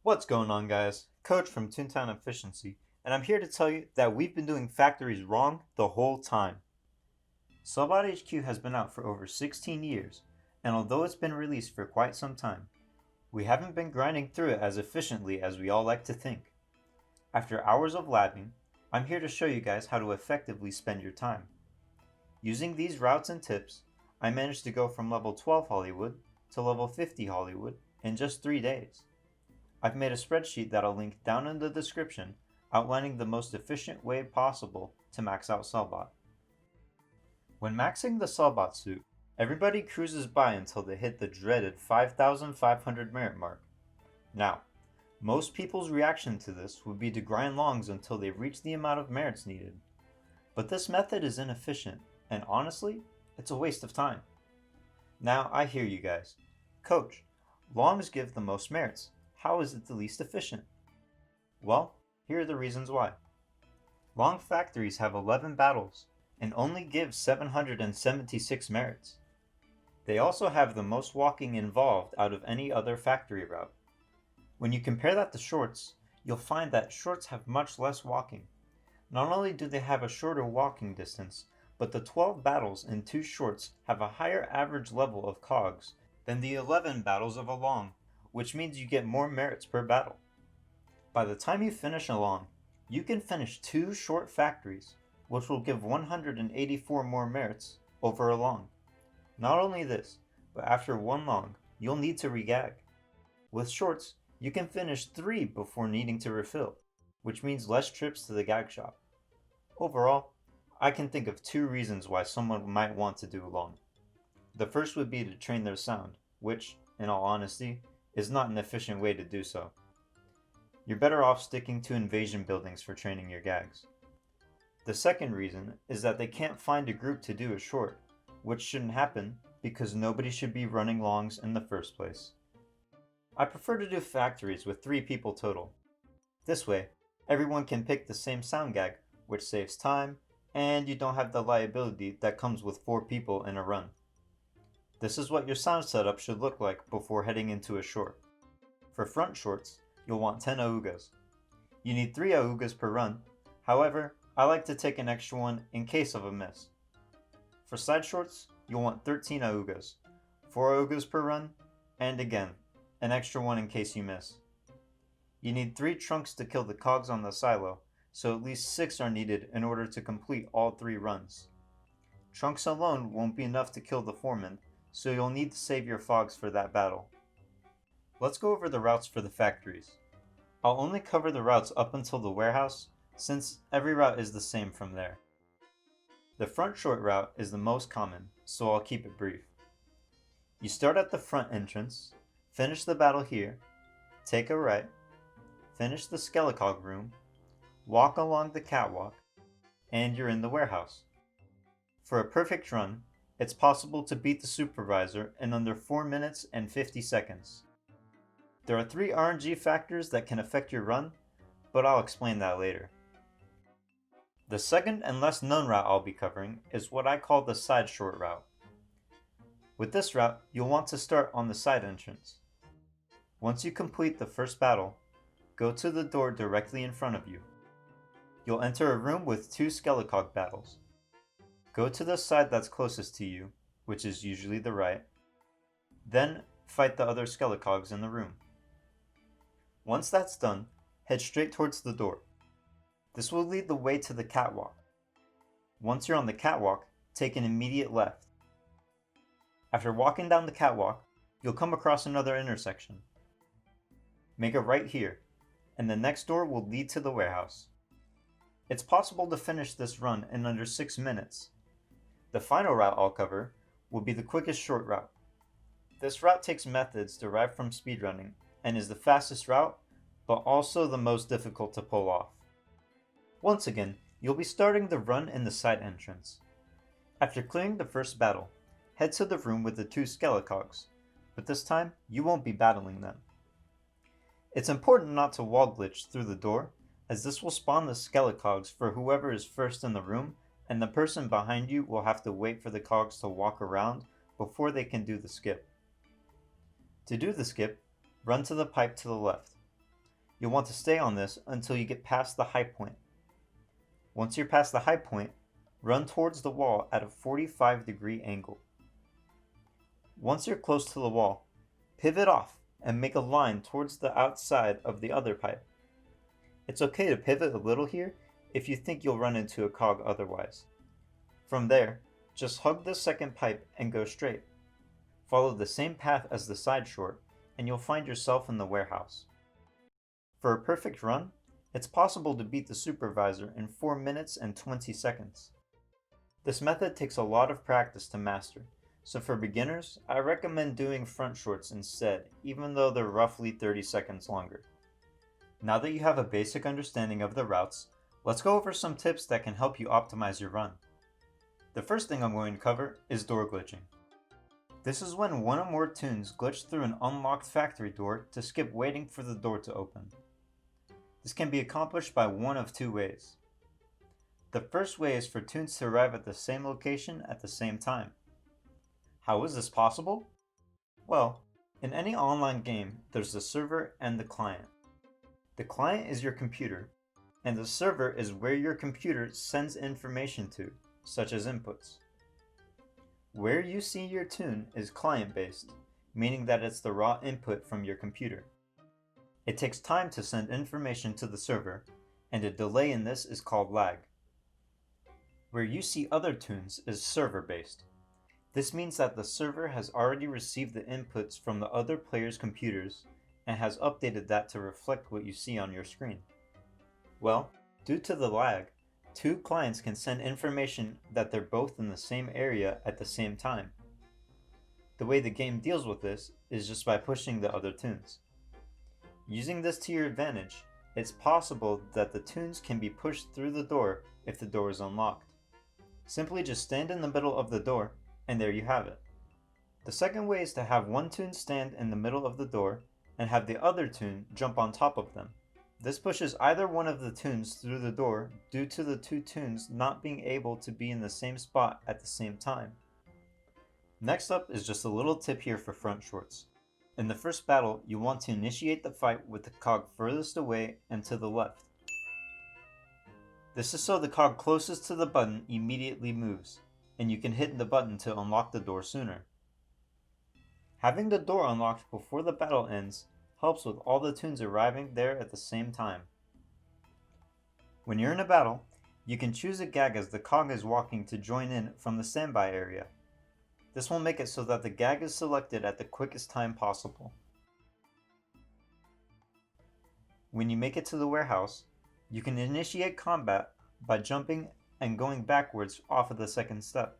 What's going on, guys? Coach from Toontown Efficiency, and I'm here to tell you that we've been doing factories wrong the whole time. Sellbot HQ has been out for over 16 years, and although it's been released for quite some time, we haven't been grinding through it as efficiently as we all like to think. After hours of labbing, I'm here to show you guys how to effectively spend your time. Using these routes and tips, I managed to go from level 12 Hollywood to level 50 Hollywood in just 3 days. I've made a spreadsheet that I'll link down in the description outlining the most efficient way possible to max out Sellbot. When maxing the Sellbot suit, everybody cruises by until they hit the dreaded 5,500 merit mark. Now, most people's reaction to this would be to grind longs until they reach the amount of merits needed. But this method is inefficient, and honestly, it's a waste of time. Now I hear you guys. Coach, longs give the most merits. How is it the least efficient? Well, here are the reasons why. Long factories have 11 battles and only give 776 merits. They also have the most walking involved out of any other factory route. When you compare that to shorts, you'll find that shorts have much less walking. Not only do they have a shorter walking distance, but the 12 battles in 2 shorts have a higher average level of cogs than the 11 battles of a long, which means you get more merits per battle. By the time you finish a long, you can finish 2 short factories, which will give 184 more merits over a long. Not only this, but after 1 long, you'll need to regag. With shorts, you can finish 3 before needing to refill, which means less trips to the gag shop. Overall, I can think of 2 reasons why someone might want to do a long. The first would be to train their sound, which, in all honesty, is not an efficient way to do so. You're better off sticking to invasion buildings for training your gags. The second reason is that they can't find a group to do a short, which shouldn't happen because nobody should be running longs in the first place. I prefer to do factories with 3 people total. This way, everyone can pick the same sound gag, which saves time, and you don't have the liability that comes with 4 people in a run. This is what your sound setup should look like before heading into a short. For front shorts, you'll want 10 augas. You need 3 augas per run, however, I like to take an extra one in case of a miss. For side shorts, you'll want 13 augas, 4 augas per run, and again, an extra one in case you miss. You need 3 trunks to kill the cogs on the silo, so at least 6 are needed in order to complete all 3 runs. Trunks alone won't be enough to kill the foreman, so you'll need to save your fogs for that battle. Let's go over the routes for the factories. I'll only cover the routes up until the warehouse, since every route is the same from there. The front short route is the most common, so I'll keep it brief. You start at the front entrance, finish the battle here, take a right, finish the Skelecog room, walk along the catwalk, and you're in the warehouse. For a perfect run, it's possible to beat the supervisor in under 4 minutes and 50 seconds. There are 3 RNG factors that can affect your run, but I'll explain that later. The second and less known route I'll be covering is what I call the side short route. With this route, you'll want to start on the side entrance. Once you complete the first battle, go to the door directly in front of you. You'll enter a room with 2 Skelecog battles. Go to the side that's closest to you, which is usually the right. Then fight the other Skelecogs in the room. Once that's done, head straight towards the door. This will lead the way to the catwalk. Once you're on the catwalk, take an immediate left. After walking down the catwalk, you'll come across another intersection. Make a right here, and the next door will lead to the warehouse. It's possible to finish this run in under 6 minutes. The final route I'll cover will be the quickest short route. This route takes methods derived from speedrunning and is the fastest route, but also the most difficult to pull off. Once again, you'll be starting the run in the side entrance. After clearing the first battle, head to the room with the 2 Skelecogs, but this time you won't be battling them. It's important not to wall glitch through the door, as this will spawn the Skelecogs for whoever is first in the room, and the person behind you will have to wait for the cogs to walk around before they can do the skip. To do the skip, run to the pipe to the left. You'll want to stay on this until you get past the high point. Once you're past the high point, run towards the wall at a 45-degree angle. Once you're close to the wall, pivot off and make a line towards the outside of the other pipe. It's okay to pivot a little here if you think you'll run into a cog otherwise. From there, just hug the second pipe and go straight. Follow the same path as the side short, and you'll find yourself in the warehouse. For a perfect run, it's possible to beat the supervisor in 4 minutes and 20 seconds. This method takes a lot of practice to master, so for beginners, I recommend doing front shorts instead, even though they're roughly 30 seconds longer. Now that you have a basic understanding of the routes, let's go over some tips that can help you optimize your run. The first thing I'm going to cover is door glitching. This is when one or more toons glitch through an unlocked factory door to skip waiting for the door to open. This can be accomplished by one of two ways. The first way is for toons to arrive at the same location at the same time. How is this possible? Well, in any online game, there's the server and the client. The client is your computer, and the server is where your computer sends information to, such as inputs. Where you see your toon is client-based, meaning that it's the raw input from your computer. It takes time to send information to the server, and a delay in this is called lag. Where you see other toons is server-based. This means that the server has already received the inputs from the other players' computers and has updated that to reflect what you see on your screen. Well, due to the lag, two clients can send information that they're both in the same area at the same time. The way the game deals with this is just by pushing the other toons. Using this to your advantage, it's possible that the toons can be pushed through the door if the door is unlocked. Simply just stand in the middle of the door, and there you have it. The second way is to have one toon stand in the middle of the door and have the other toon jump on top of them. This pushes either one of the toons through the door due to the two toons not being able to be in the same spot at the same time. Next up is just a little tip here for front shorts. In the first battle, you want to initiate the fight with the cog furthest away and to the left. This is so the cog closest to the button immediately moves, and you can hit the button to unlock the door sooner. Having the door unlocked before the battle ends helps with all the toons arriving there at the same time. When you're in a battle, you can choose a gag as the cog is walking to join in from the standby area. This will make it so that the gag is selected at the quickest time possible. When you make it to the warehouse, you can initiate combat by jumping and going backwards off of the second step.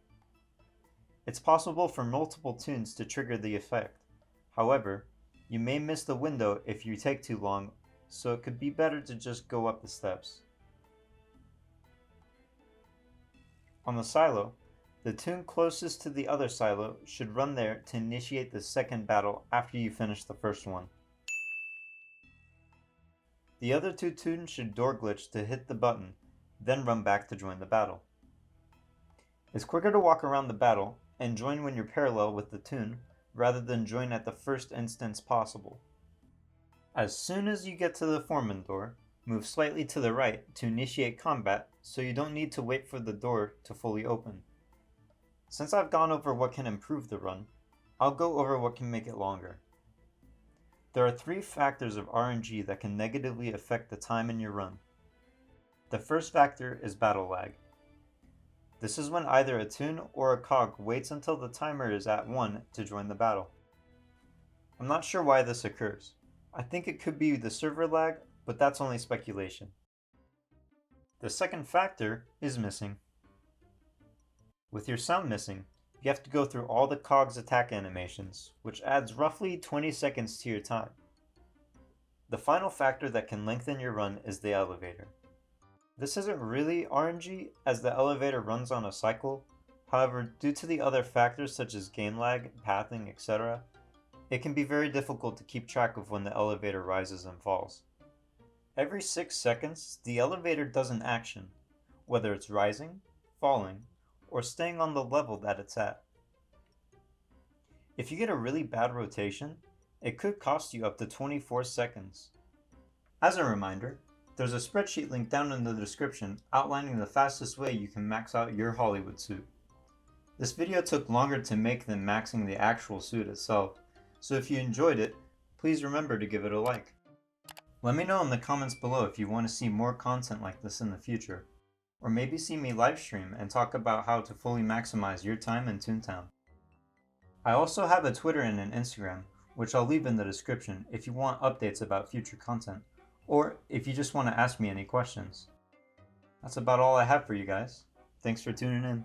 It's possible for multiple toons to trigger the effect. However, you may miss the window if you take too long, so it could be better to just go up the steps. On the silo, the toon closest to the other silo should run there to initiate the second battle after you finish the first one. The other two toons should door glitch to hit the button, then run back to join the battle. It's quicker to walk around the battle and join when you're parallel with the toon rather than join at the first instance possible. As soon as you get to the foreman door, move slightly to the right to initiate combat so you don't need to wait for the door to fully open. Since I've gone over what can improve the run, I'll go over what can make it longer. There are 3 factors of RNG that can negatively affect the time in your run. The first factor is battle lag. This is when either a toon or a cog waits until the timer is at 1 to join the battle. I'm not sure why this occurs. I think it could be the server lag, but that's only speculation. The second factor is missing. With your sound missing, you have to go through all the cog's attack animations, which adds roughly 20 seconds to your time. The final factor that can lengthen your run is the elevator. This isn't really RNG as the elevator runs on a cycle, however, due to the other factors such as game lag, pathing, etc., it can be very difficult to keep track of when the elevator rises and falls. Every 6 seconds, the elevator does an action, whether it's rising, falling, or staying on the level that it's at. If you get a really bad rotation, it could cost you up to 24 seconds. As a reminder, there's a spreadsheet link down in the description outlining the fastest way you can max out your Hollywood suit. This video took longer to make than maxing the actual suit itself, so if you enjoyed it, please remember to give it a like. Let me know in the comments below if you want to see more content like this in the future, or maybe see me live stream and talk about how to fully maximize your time in Toontown. I also have a Twitter and an Instagram, which I'll leave in the description if you want updates about future content, or if you just want to ask me any questions. That's about all I have for you guys. Thanks for tuning in.